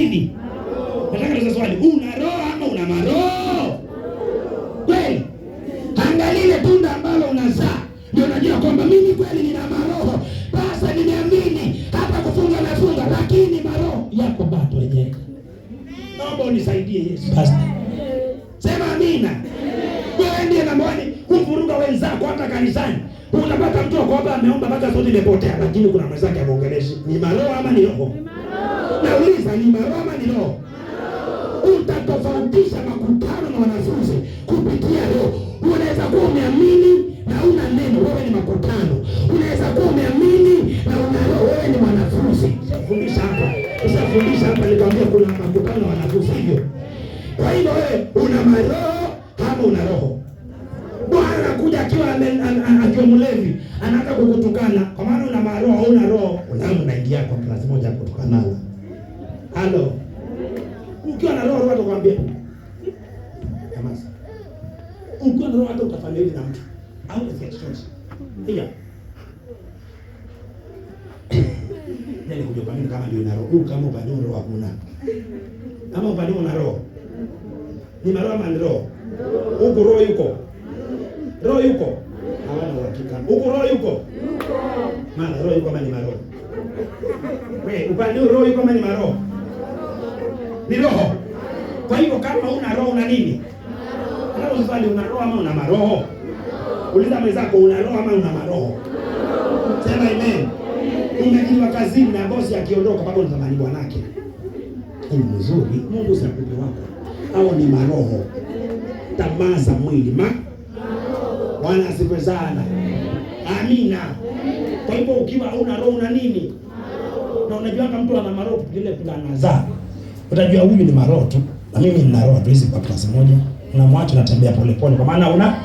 nini? Nataka niulize swali, una roho ama una maroho? Kweli? Angalia tunda ambalo unazaa, ndio unajua kwamba mimi kweli nina maroho. Basi nimeamini hata kufunga nafunga, lakini maroho yako bado yenyewe. Naomba unisaidie Yesu. Pastor, sema amina. Wewe ndiye nambani kuvuruga wenzako hata kanisani. Unapata mtu kwa hapa ameomba mpaka sauti imepotea, lakini kuna mwenzake amuongeleshi. Ni maroho ama ni roho? Nauliza, ni maroho ama ni roho? Utatofautisha makutano na wanafunzi kupitia roho. Unaweza kuwa umeamini na una neno, wewe ni makutano. Unaweza kuwa umeamini na una roho, wewe ni mwanafunzi. Fundisha hapa. Usafundisha hapa nikwambia kuna makutano na wanafunzi hivyo. Kwa hiyo wewe una maroho ama una roho? Bwana anakuja akiwa mlevi, anaanza kukutukana. Kwa maana una maroho au una roho, unaingia kwa klasi moja kutukana. Halo. Ukiwa na roho watu kwambia kama sasa. Ukiwa na roho hata utafanya hivi na mtu. Au reflection. Hiyo. Ndio kujua mimi kama ndio na roho. Kama upande roho hakuna. Kama upande una roho. Ni maroho ama ni roho? Huko roho yuko. Roho yuko. Hawana uhakika. Huko roho yuko. Yuko. Maana roho yuko kama ni maroho. Wewe upande roho yuko kama ni maroho. Ni roho. Kwa hivyo kama una roho una nini? Hapo swali, una roho ama una maroho? Uliza mwenzako, una roho ama una maroho? Sema amen. Umejiwa kazini na bosi akiondoka bado unatamani bwanake. Ni mzuri, Mungu si akupe wako. Hao ni maroho. Tamaa za mwili Bwana asifiwe sana. Amina. Kwa hivyo ukiwa una roho una nini? Na unajua kama mtu ana maroho ile fulani za. Utajua huyu ni maroho tu. Na mimi nina roho, tuishi kwa klasi moja. Unamwacha natembea pole pole kwa maana una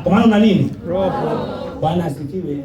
kwa maana una nini? Roho. Bwana asifiwe.